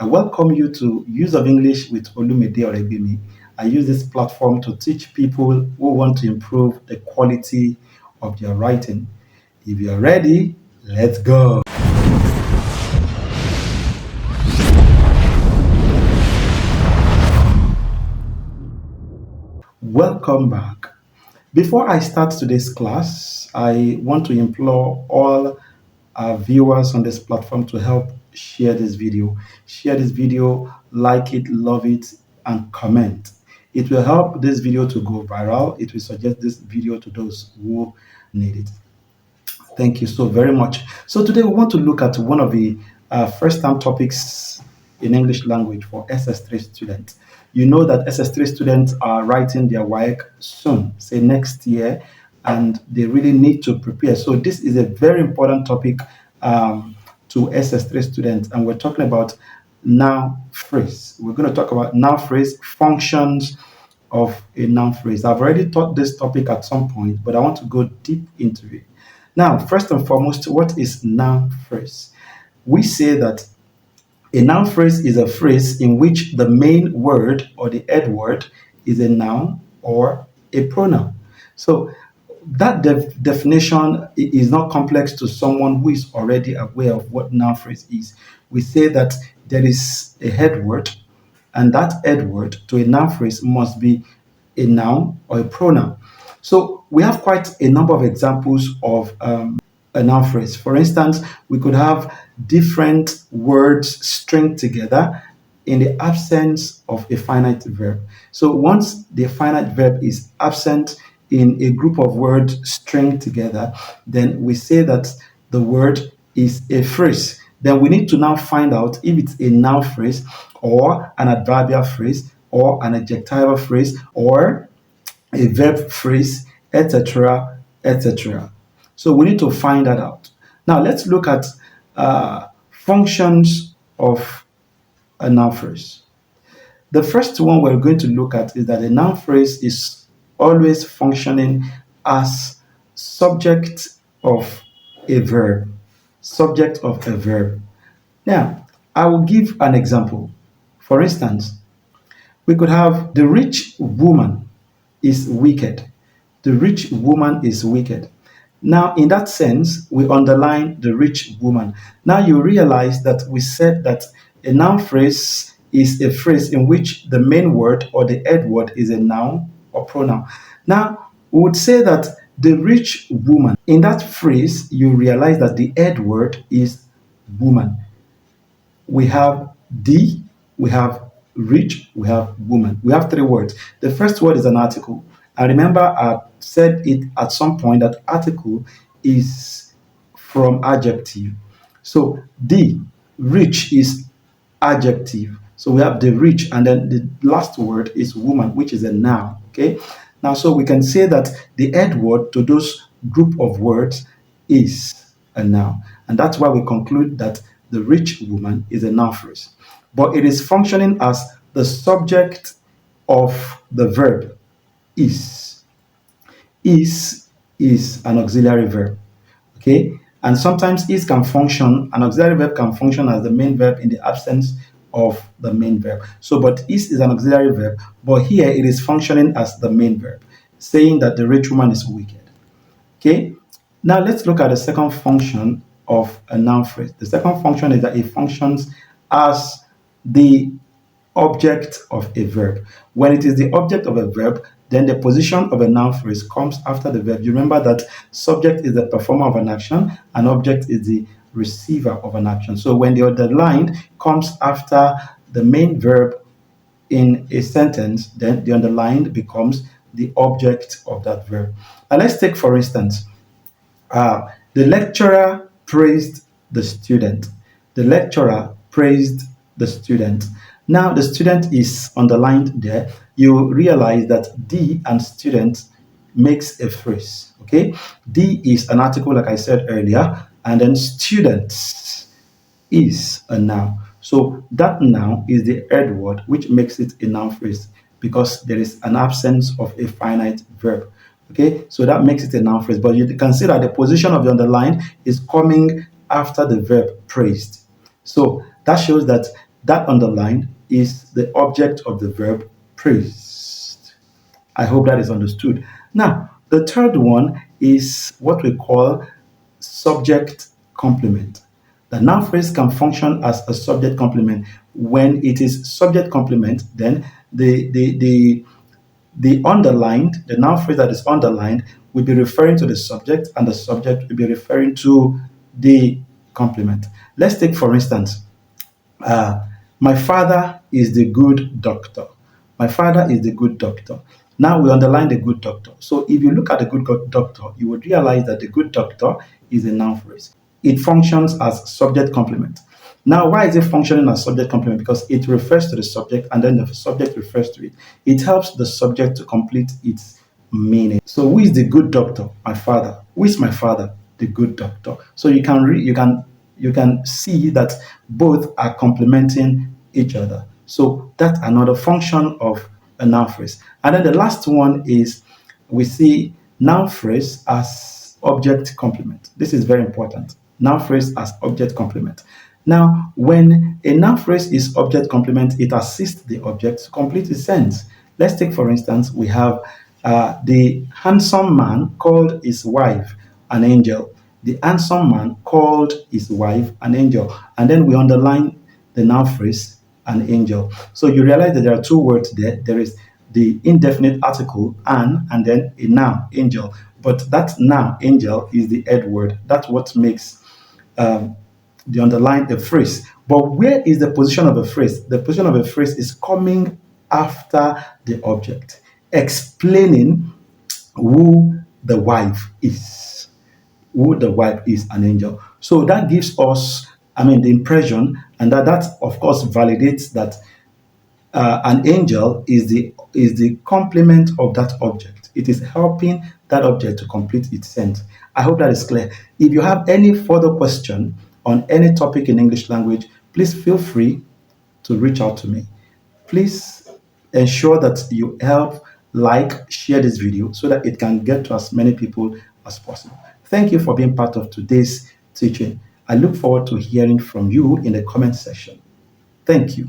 I welcome you to Use of English with Olumide Orebimi. I use this platform to teach people who want to improve the quality of their writing. If you're ready, let's go. Welcome back. Before I start today's class, I want to implore all our viewers on this platform to help share this video. Share this video, like it, love it, and comment. It will help this video to go viral. It will suggest this video to those who need it. Thank you so very much. So today we want to look at one of the first-time topics in English language for SS3 students. You know that SS3 students are writing their WAEC soon, say next year, and they really need to prepare. So this is a very important topic to SS3 students, and we're talking about noun phrase. We're going to talk about noun phrase, functions of a noun phrase. I've already taught this topic at some point, but I want to go deep into it. Now, first and foremost, what is noun phrase? We say that a noun phrase is a phrase in which the main word or the head word is a noun or a pronoun. So that definition is not complex to someone who is already aware of what noun phrase is. We say that there is a head word, and that head word to a noun phrase must be a noun or a pronoun. So we have quite a number of examples of a noun phrase. For instance, we could have different words stringed together in the absence of a finite verb. So once the finite verb is absent in a group of words stringed together, then we say that the word is a phrase. Then we need to now find out if it's a noun phrase or an adverbial phrase or an adjectival phrase or a verb phrase, etc., etc. So we need to find that out. Now let's look at functions of a noun phrase. The first one we're going to look at is that a noun phrase is always functioning as subject of a verb. Subject of a verb. Now, I will give an example. For instance, we could have the rich woman is wicked. The rich woman is wicked. Now, in that sense, we underline the rich woman. Now you realize that we said that a noun phrase is a phrase in which the main word or the head word is a noun or pronoun. Now, we would say that the rich woman, in that phrase, you realize that the head word is woman. We have the, we have rich, we have woman. We have three words. The first word is an article. And remember, I said it at some point that article is from adjective. So the rich is adjective. So we have the rich, and then the last word is woman, which is a noun. Okay. Now, so we can say that the head word to those group of words is a noun. And that's why we conclude that the rich woman is a noun phrase. But it is functioning as the subject of the verb is. Is an auxiliary verb. Okay? And sometimes is can function, an auxiliary verb can function as the main verb in the absence of the main verb. So, but is an auxiliary verb, but here it is functioning as the main verb, saying that the rich woman is wicked. Okay? Now let's look at the second function of a noun phrase. The second function is that it functions as the object of a verb. When it is the object of a verb, then the position of a noun phrase comes after the verb. You remember that subject is the performer of an action and object is the receiver of an action. So when the underlined comes after the main verb in a sentence, then the underlined becomes the object of that verb. Now let's take, for instance, the lecturer praised the student. The lecturer praised the student. Now the student is underlined there. You realize that the and student makes a phrase. Okay, the is an article, like I said earlier, and then students is a noun. So that noun is the head word, which makes it a noun phrase because there is an absence of a finite verb. Okay, so that makes it a noun phrase. But you can see that the position of the underline is coming after the verb praised. So that shows that That underlined is the object of the verb praised. I hope that is understood. Now, the third one is what we call subject complement. The noun phrase can function as a subject complement. When it is subject complement, then the underlined, the noun phrase that is underlined, will be referring to the subject, and the subject will be referring to the complement. Let's take, for instance, uh, my father is the good doctor. My father is the good doctor. Now we underline the good doctor. So if you look at the doctor, you would realize that the good doctor is a noun phrase. It functions as subject complement. Now, why is it functioning as subject complement? Because it refers to the subject and then the subject refers to it. It helps the subject to complete its meaning. So, who is the good doctor? My father. Who is my father? The good doctor. So you can see that both are complementing each other. So that's another function of a noun phrase. And then the last one is we see noun phrase as object complement. This is very important. Noun phrase as object complement. Now, when a noun phrase is object complement, it assists the object to complete its sense. Let's take, for instance, we have the handsome man called his wife an angel. The handsome man called his wife an angel. And then we underline the noun phrase an angel. So you realize that there are two words there. There is the indefinite article an, and then a noun angel. But that noun angel is the head word. That's what makes um, the underline a phrase. But where is the position of a phrase? The position of a phrase is coming after the object, explaining who the wife is. Who the wife is an angel. So that gives us, the impression, and that of course validates that an angel is the complement of that object. It is helping that object to complete its sense. I hope that is clear. If you have any further question on any topic in English language, please feel free to reach out to me. Please ensure that you help share this video so that it can get to as many people as possible. Thank you for being part of today's teaching. I look forward to hearing from you in the comment section. Thank you.